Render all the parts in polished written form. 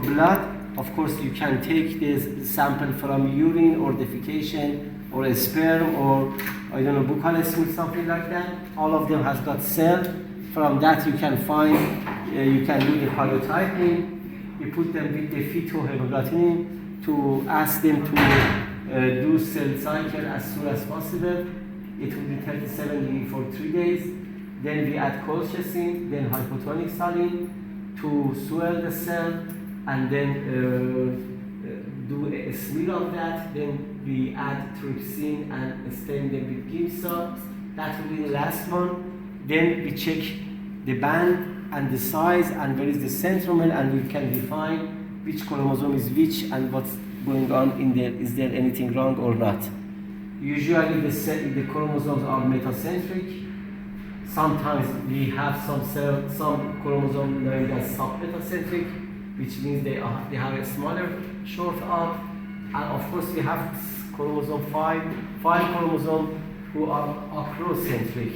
blood, of course you can take this sample from urine or defecation or a sperm or I don't know, buccal smooth, something like that. All of them has got cell. From that you can find, you can do the karyotyping. You put them with the phytohemogglutinin to ask them to do cell cycle as soon as possible. It will be 37 for 3 days. Then we add colchicine, then hypotonic saline to swell the cell, and then do a smear of that. Then we add trypsin and stain them with Gimsa. That will be the last one. Then we check the band and the size and where is the centromere, and we can define which chromosome is which and what's going on in there. Is there anything wrong or not? Usually the chromosomes are metacentric. Sometimes we have some chromosomes known as submetacentric, which means they have a smaller short arm. And of course we have chromosome 5 chromosomes who are acrocentric.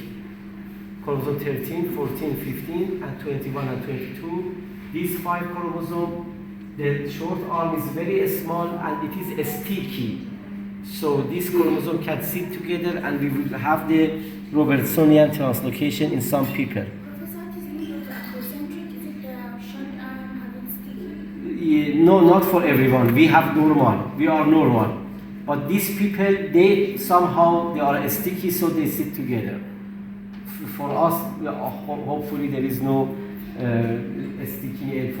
Chromosome 13, 14, 15, and 21 and 22. These 5 chromosomes, the short arm is very small and it is sticky. So this chromosome can sit together and we will have the Robertsonian translocation in some people. No, not for everyone. We have normal. We are normal. But these people, they are sticky, so they sit together. For us, hopefully there is no sticky.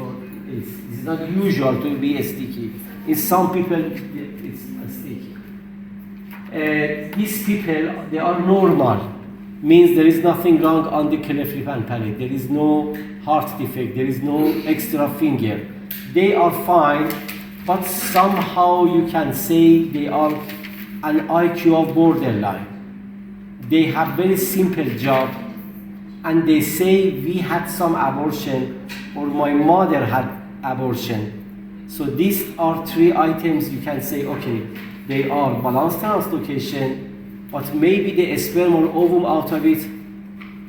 It's not usual to be sticky. In some people, it's sticky. These people, they are normal. Means there is nothing wrong on the cleft lip and palate. There is no heart defect. There is no extra finger. They are fine, but somehow you can say they are an IQ of borderline. They have very simple job, and they say we had some abortion or my mother had abortion. So these are 3 items you can say, okay, they are balanced translocation, but maybe the sperm or ovum out of it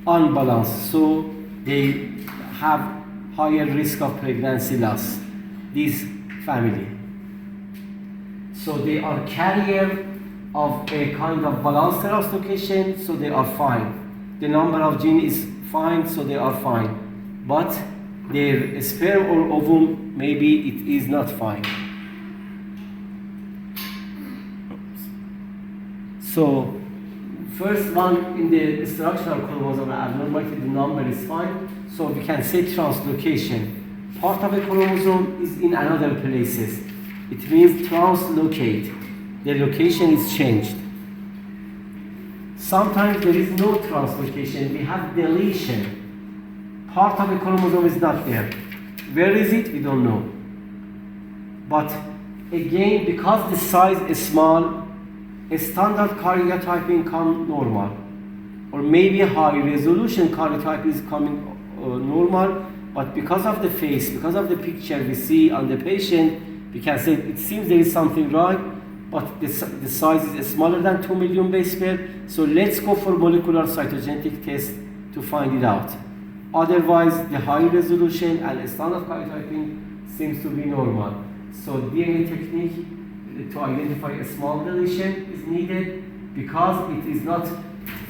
unbalanced, so they have higher risk of pregnancy loss, this family. So they are carrier of a kind of balanced translocation, so they are fine. The number of gene is fine, so they are fine. But their sperm or ovum, maybe it is not fine. So, first one in the structural chromosome abnormality, the number is fine. So we can say translocation. Part of a chromosome is in another places. It means translocate. The location is changed. Sometimes there is no translocation. We have deletion. Part of a chromosome is not there. Where is it? We don't know. But again, because the size is small, a standard karyotyping comes normal. Or maybe a high resolution karyotype is coming normal, but because of the face, because of the picture we see on the patient, we can say it seems there is something wrong, but the size is smaller than 2 million base pair, so let's go for molecular cytogenetic test to find it out. Otherwise, the high resolution and standard karyotyping seems to be normal. So DNA technique to identify a small deletion is needed because it is not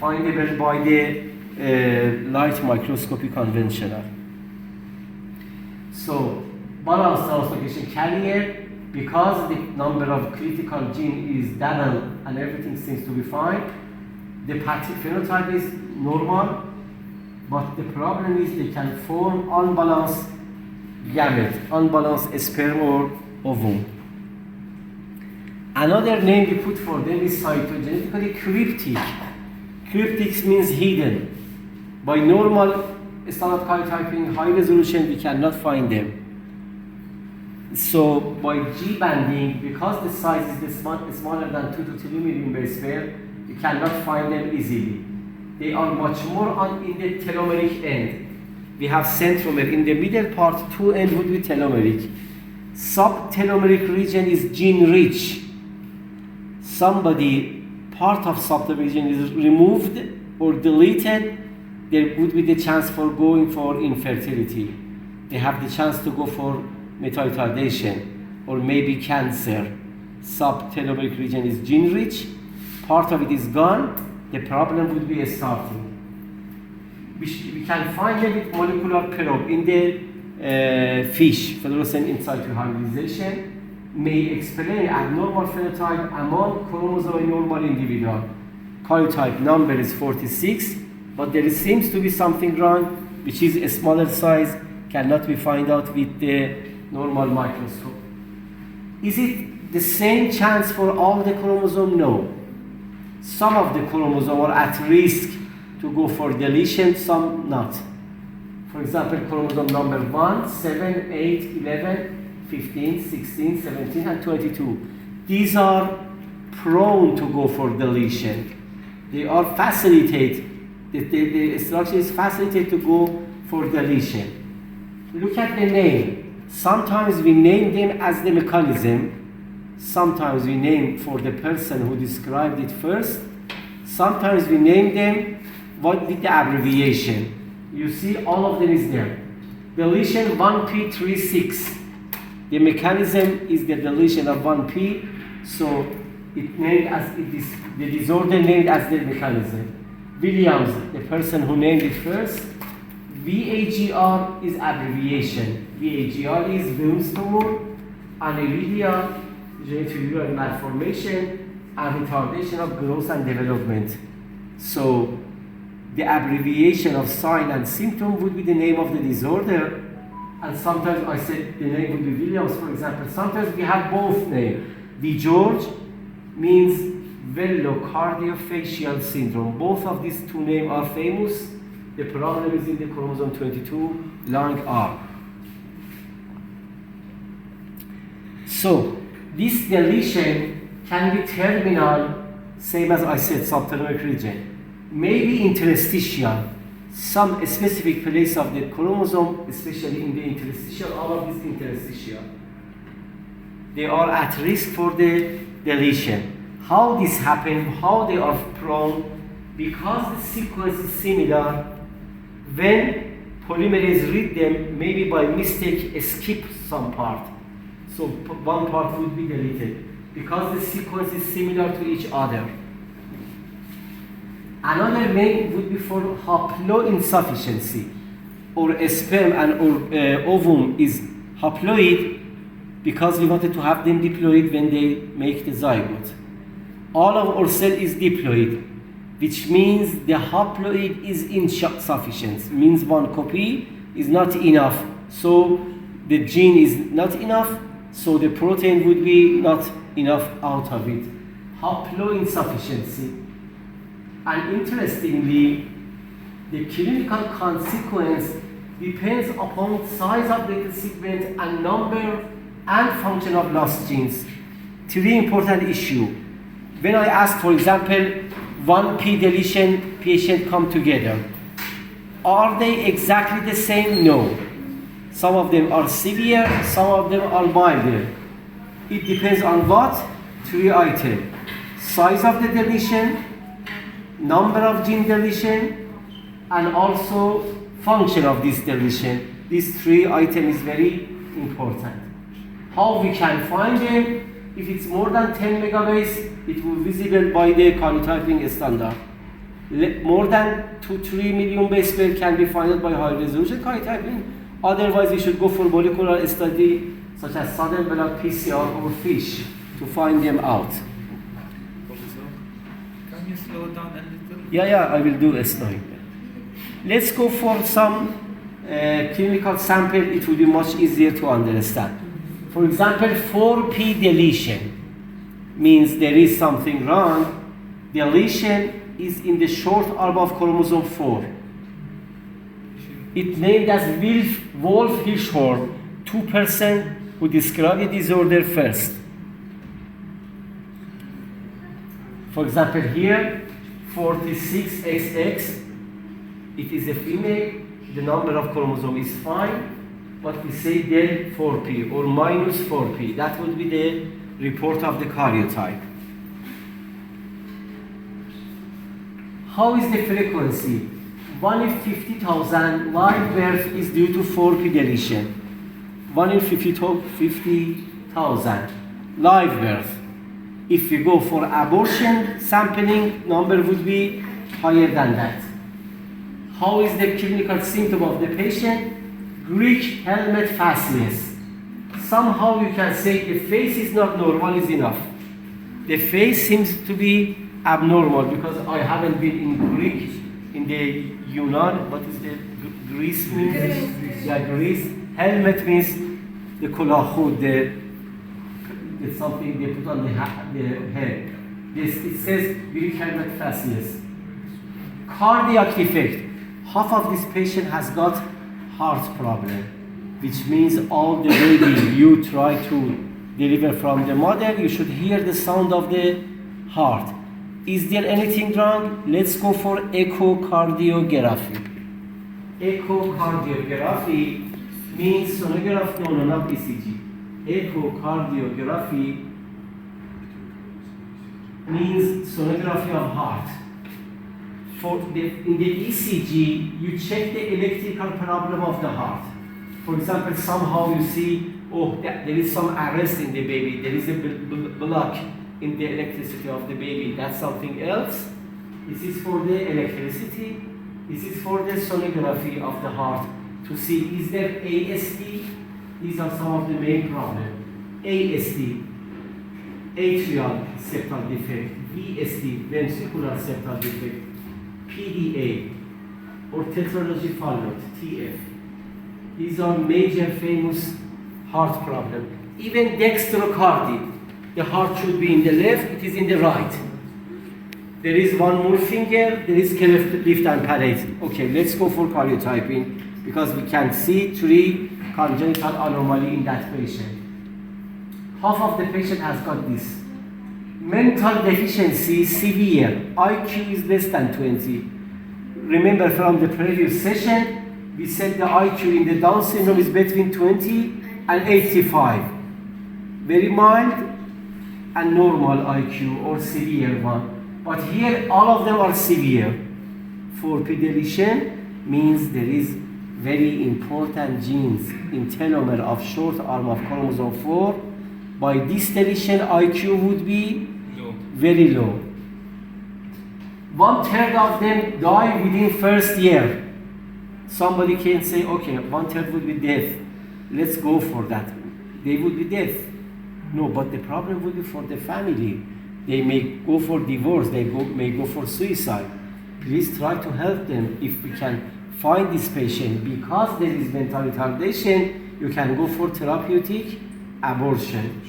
findable by the light microscopy conventional. So balanced translocation carrier, because the number of critical gene is double and everything seems to be fine, the phenotype is normal, but the problem is they can form unbalanced gamete, unbalanced sperm or ovum. Another name we put for them is cytogenetically cryptic. Cryptic means hidden. By normal standard karyotyping, high resolution, we cannot find them. So by G banding, because the size is smaller than 2 to 3 million base pair, you cannot find them easily. They are much more in the telomeric end. We have centromere. In the middle part, 2 end would be telomeric. Subtelomeric region is gene rich. Part of subtelomeric region is removed or deleted, there would be the chance for going for infertility. They have the chance to go for methyltardation, or maybe cancer, subtelomeric region is gene rich, part of it is gone, the problem would be starting. We can find them with molecular probe in the fish, fluorescent in situ hybridization, may explain abnormal phenotype among chromosome normal individual. Karyotype number is 46, but there seems to be something wrong, which is a smaller size, cannot be found out with the normal microscope. Is it the same chance for all the chromosomes? No. Some of the chromosomes are at risk to go for deletion, some not. For example, chromosome number 1, 7, 8, 11, 15, 16, 17, and 22. These are prone to go for deletion. They are facilitated, the structure is facilitated to go for deletion. Look at the name. Sometimes we name them as the mechanism. Sometimes we name for the person who described it first. Sometimes we name them with the abbreviation. You see, all of them is there. Deletion 1p36. The mechanism is the deletion of 1p, so it named as it is the disorder named as the mechanism. Williams, the person who named it first. VAGR is abbreviation. VAGR is Wilms tumor, aniridia, genitourinary malformation, and retardation of growth and development. So the abbreviation of sign and symptom would be the name of the disorder, and sometimes I said the name would be Williams, for example. Sometimes we have both names. V. George means velocardiofacial syndrome. Both of these two names are famous. The problem is in the chromosome 22, long arm. So this deletion can be terminal, same as I said, subtelomeric region. Maybe interstitial, some specific place of the chromosome, especially in the interstitial, all of these interstitial. They are at risk for the deletion. How this happens, how they are prone, because the sequence is similar, when polymerase read them, maybe by mistake skip some part. So one part would be deleted, because the sequence is similar to each other. Another name would be for haploinsufficiency, or sperm and or ovum is haploid because we wanted to have them diploid when they make the zygote. All of our cell is diploid, which means the haploid is insufficient, means one copy is not enough. So the gene is not enough, so the protein would be not enough out of it. Haploinsufficiency. And interestingly, the clinical consequence depends upon size of the segment and number and function of lost genes. Three important issues. When I ask, for example, 1p deletion patient come together, are they exactly the same? No. Some of them are severe, some of them are milder. It depends on what? Three items. Size of the deletion, number of gene deletion, and also function of this deletion. These three items is very important. How we can find them? If it's more than 10 megabase, it will be visible by the karyotyping standard. More than 2-3 million base pair can be found by high resolution karyotyping. Otherwise, we should go for molecular study such as sudden blood PCR or FISH to find them out. Can you slow down a little? Yeah, I will do a slide. Let's go for some clinical sample. It will be much easier to understand. For example, 4p deletion means there is something wrong. Deletion is in the short arm of chromosome 4. It named as Wolf-Hirschhorn, 2% who described the disorder first. For example, here, 46XX, it is a female, the number of chromosomes is fine, but we say del 4p or minus 4p. That would be the report of the karyotype. How is the frequency? 1 in 50,000 live birth is due to 4p deletion. 1 in 50,000 live birth. If we go for abortion sampling, number would be higher than that. How is the clinical symptom of the patient? Greek helmet fastness. Somehow you can say the face is not normal is enough. The face seems to be abnormal because I haven't been in Greek, in the Yunan. What is the Greece means? Yeah, Greece. Helmet means the kolahud, the something they put on the head. This, it says Greek helmet fastness. Cardiac defect. Half of this patient has got heart problem, which means all the baby you try to deliver from the mother, you should hear the sound of the heart. Is there anything wrong? Let's go for echocardiography. Echocardiography means sonography, no, not ECG. Echocardiography means sonography of heart. In the ECG, you check the electrical problem of the heart. For example, somehow you see, oh, there is some arrest in the baby, there is a block in the electricity of the baby, that's something else. This is for the electricity, this is for the sonography of the heart, to see is there ASD, these are some of the main problems. ASD, atrial septal defect, VSD, ventricular septal defect, PDA, or tetralogy followed, TF. These are major famous heart problems. Even dextrocardia, the heart should be in the left, it is in the right. There is one more finger, there is cleft and palate. Okay, let's go for karyotyping because we can see 3 congenital anomaly in that patient. Half of the patient has got this. Mental deficiency severe, IQ is less than 20. Remember from the previous session, we said the IQ in the Down syndrome is between 20 and 85. Very mild and normal IQ or severe one. But here all of them are severe. 4p deletion means there is very important genes in telomere of short arm of chromosome 4. By this deletion, IQ would be Low. very low. 1/3 of them die within first year. Somebody can say, okay, 1/3 would be death. Let's go for that. They would be death. No, but the problem would be for the family. They may go for divorce, they may go for suicide. Please try to help them if we can find this patient. Because there is mental retardation, you can go for therapeutic abortion.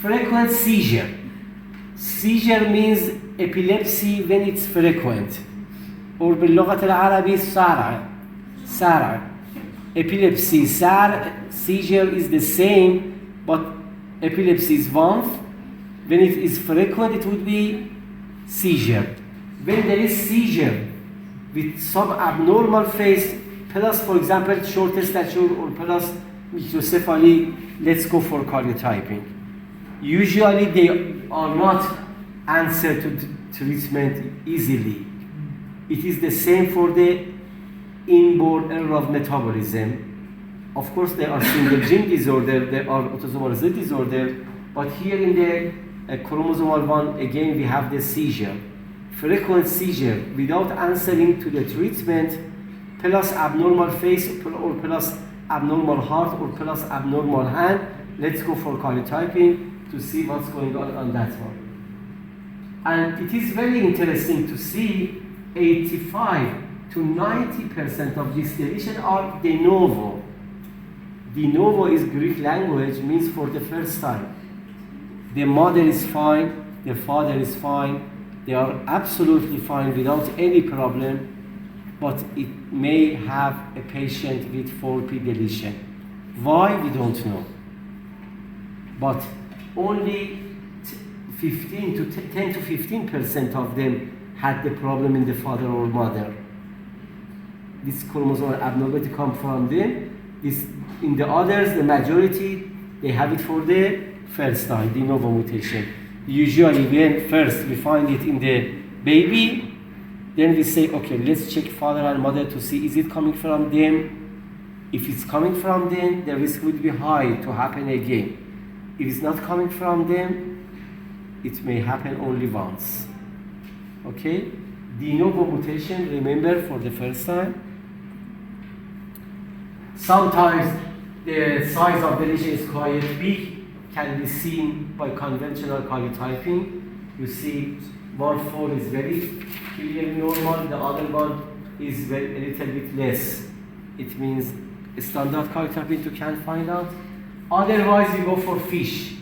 Frequent seizure. Seizure means epilepsy when it's frequent. or باللغة العربية صرع. Epilepsy, seizure is the same, but epilepsy is one. When it is frequent, it would be seizure. When there is seizure with some abnormal face, plus, for example, short stature or plus microcephaly, let's go for karyotyping. Usually, they are not answered to treatment easily. It is the same for the inborn error of metabolism. Of course, there are single gene disorder, there are autosomal recessive disorder, but here in the chromosomal one, again, we have the seizure. Frequent seizure without answering to the treatment, plus abnormal face or plus abnormal heart or plus abnormal hand. Let's go for karyotyping to see what's going on that one. And it is very interesting to see 85 to 90% of this deletion are de novo. De novo is Greek language, means for the first time. The mother is fine, the father is fine, they are absolutely fine without any problem, but it may have a patient with 4p deletion. Why? We don't know. But only 10 to 15% of them had the problem in the father or mother. This chromosomal abnormality comes from them. In the others, the majority, they have it for the first time, de novo mutation. Usually when first we find it in the baby, then we say, okay, let's check father and mother to see is it coming from them If it's coming from them, the risk would be high to happen again. If it's not coming from them, it may happen only once. Okay? De novo mutation, remember, for the first time. Sometimes the size of the lesion is quite big, can be seen by conventional karyotyping. You see 1/4 is very clearly normal, the other one is a little bit less. It means standard karyotyping you can find out. Otherwise, you go for fish,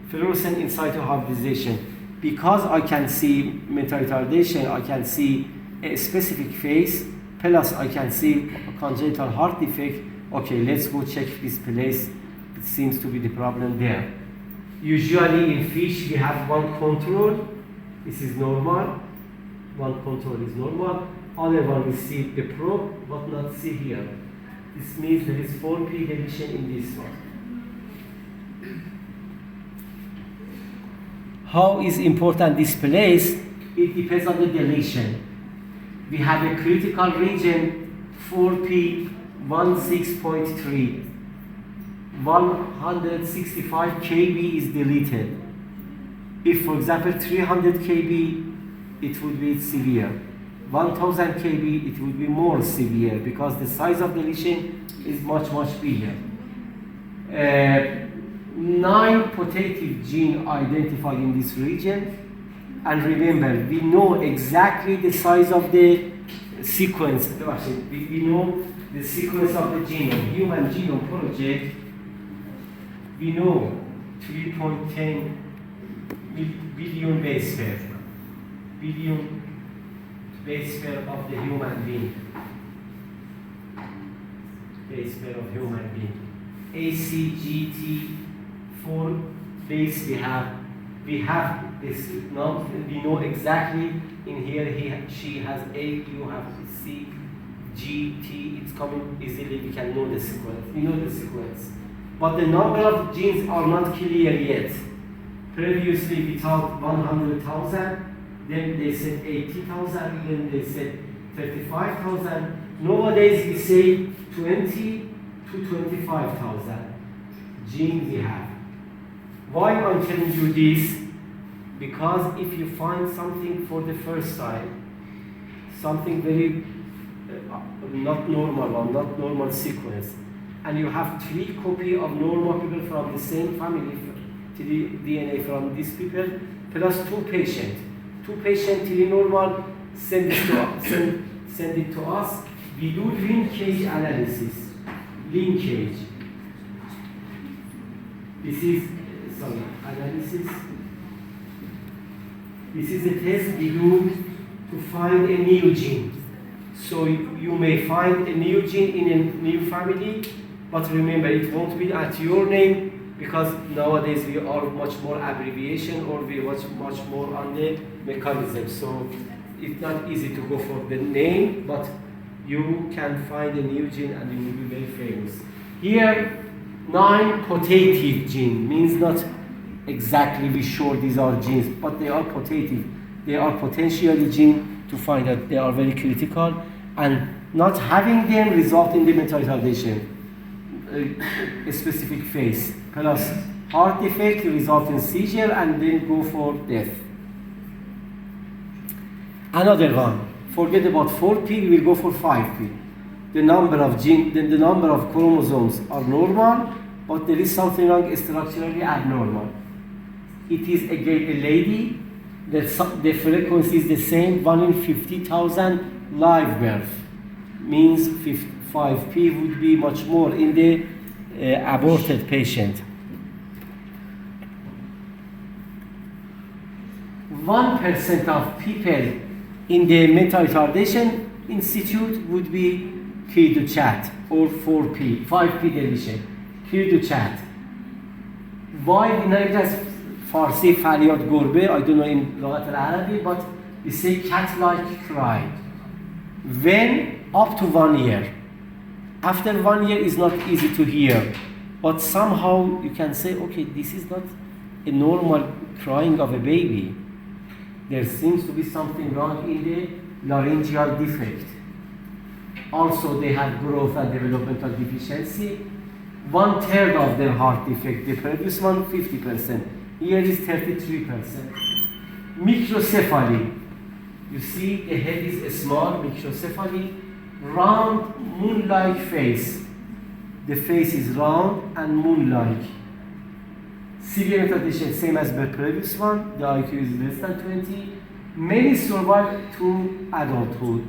fluorescent in situ hybridization. Because I can see mental retardation, I can see a specific phase, plus I can see a congenital heart defect. Okay, let's go check this place. It seems to be the problem there. Usually in fish, we have one control. This is normal. One control is normal. Other one we see the probe, but not see here. This means there is 4P deletion in this one. How is important this place? It depends on the deletion. We have a critical region 4P 16.3. 165 kb is deleted. If, for example, 300 kb, it would be severe. 1000 kb, it would be more severe because the size of the lesion is much bigger. 9 putative genes identified in this region. And remember, we know exactly the size of the sequence. We know the sequence of the genome. Human Genome Project, we know 3.10 billion base pair. Billion base pair of the human being. Base pair of human being. ACGT 4 base we have this now we know exactly in here she has A, you have C, G, T, it's coming easily, we can know the sequence. We know the sequence. But the number of genes are not clear yet. Previously we thought 100,000, then they said 80,000, then they said 35,000. Nowadays we say 20 to 25,000 genes we have. Why I'm telling you this? Because if you find something for the first time, something very not normal or not normal sequence, and you have 3 copies of normal people from the same family, 3 DNA from these people, plus 2 patients. 2 patients, 3 normal, send it to us. We do linkage analysis. Linkage. This is analysis. This is a test we do to find a new gene. So you may find a new gene in a new family, but remember it won't be at your name because nowadays we are much more abbreviation or we much more on the mechanism. So it's not easy to go for the name, but you can find a new gene and you will be very famous. Here, 9 putative gene means not exactly be sure these are genes, but they are putative. They are potentially gene to find that they are very critical, and not having them result in the mental retardation, a specific phase. Plus heart defect result in seizure and then go for death. Another one. Forget about 4P, we will go for 5P. The number of genes, the number of chromosomes are normal, but there is something wrong structurally abnormal. It is again a lady, the frequency is the same, 1 in 50,000 live birth. Means 5P would be much more in the aborted patient. 1% of people in the mental retardation institute would be edu chat or 4P, 5P deletion. edu chat. Why we name it as Farsi Faryad Gorbe? I don't know in Lughat al-Arabi, but we say cat-like cry. When up to 1 year. After 1 year is not easy to hear, but somehow you can say, okay, this is not a normal crying of a baby. There seems to be something wrong in the laryngeal defect. Also, they have growth and developmental deficiency. 1/3 of their heart defect. The previous one, 50%. Here is 33%. Microcephaly. You see, the head is small, microcephaly. Round, moon-like face. The face is round and moon-like. Severe mental deficiency, same as the previous one. The IQ is less than 20. Many survive to adulthood.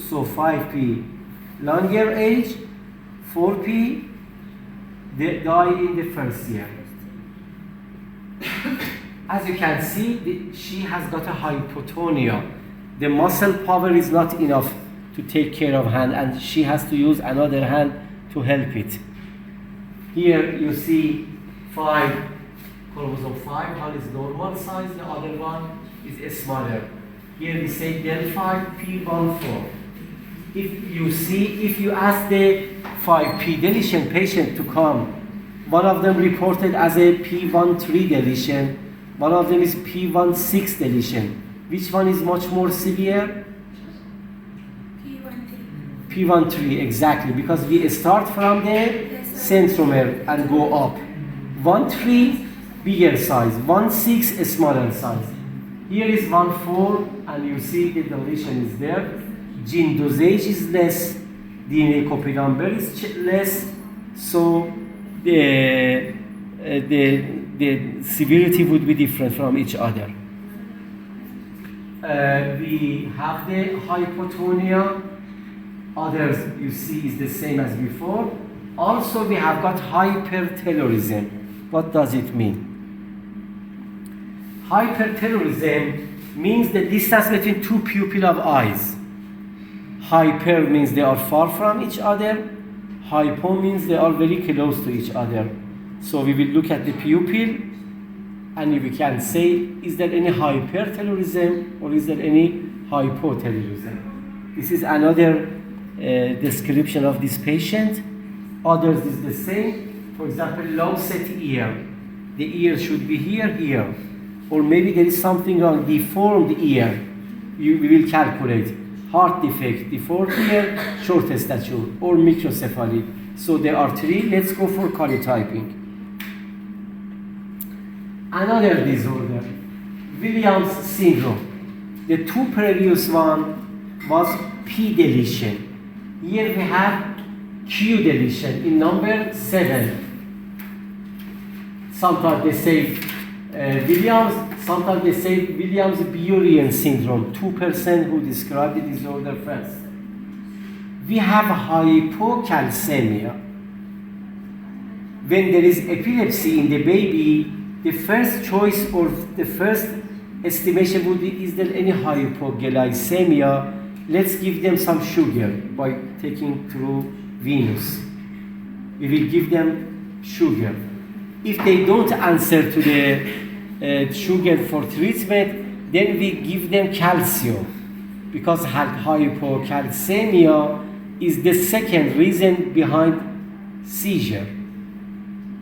So 5P, longer age. 4P, they die in the first year. As you can see, she has got a hypotonia. The muscle power is not enough to take care of hand, and she has to use another hand to help it. Here you see 5, chromosome 5, one is normal size, the other one is smaller. Here we say del 5 P14. If you ask the 5P deletion patient to come, one of them reported as a P13 deletion, one of them is P16 deletion. Which one is much more severe? P13, exactly, because we start from the centromere and go up. 1,3 bigger size, 1,6 smaller size. Here is 1,4 and you see the deletion is there. Gene dosage is less, DNA copy number is less, so the severity would be different from each other. We have the hypotonia. Others you see is the same as before. Also we have got hypertelorism. What does it mean? Hypertelorism means the distance between two pupils of eyes. Hyper means they are far from each other. Hypo means they are very close to each other. So we will look at the pupil and we can say, is there any hypertelorism or is there any hypotelorism? This is another description of this patient. Others is the same. For example, low set ear. The ear should be here. Or maybe there is something wrong, deformed ear. We will calculate. Heart defect, deformed ear, short stature, or microcephaly. So there are 3. Let's go for karyotyping. Another disorder, Williams syndrome. The 2 previous one was P deletion. Here we have Q deletion in number 7. Sometimes they say Williams, sometimes they say Williams-Burien syndrome, 2% who describe the disorder first. We have hypocalcemia. When there is epilepsy in the baby, the first choice or the first estimation would be, is there any hypoglycemia? Let's give them some sugar by taking through venous. We will give them sugar. If they don't answer to the sugar for treatment, then we give them calcium, because hypocalcemia is the second reason behind seizure.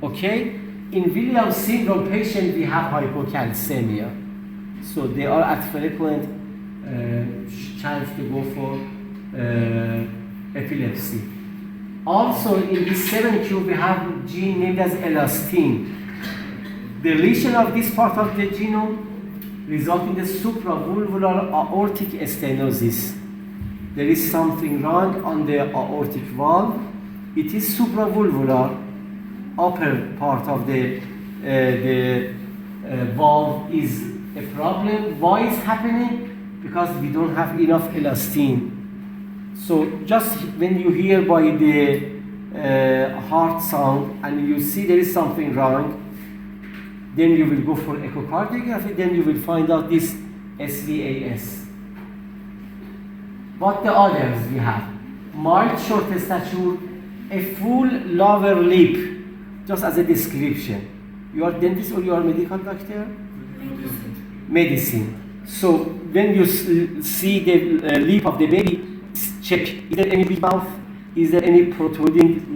Okay? In Williams syndrome patient, we have hypocalcemia. So they are at frequent chance to go for epilepsy. Also, in this 7q, we have gene named as elastin. Deletion of this part of the genome results in the supravalvular aortic stenosis. There is something wrong on the aortic valve. It is supravalvular. Upper part of the valve is a problem. Why is happening? Because we don't have enough elastin. So just when you hear by the heart sound and you see there is something wrong, then you will go for echocardiography, then you will find out this SVAS. What the others we have? Mild short stature, a full lower lip, just as a description. You are dentist or you are medical doctor? Medicine. So when you see the lip of the baby, check, is there any big mouth? Is there any protruding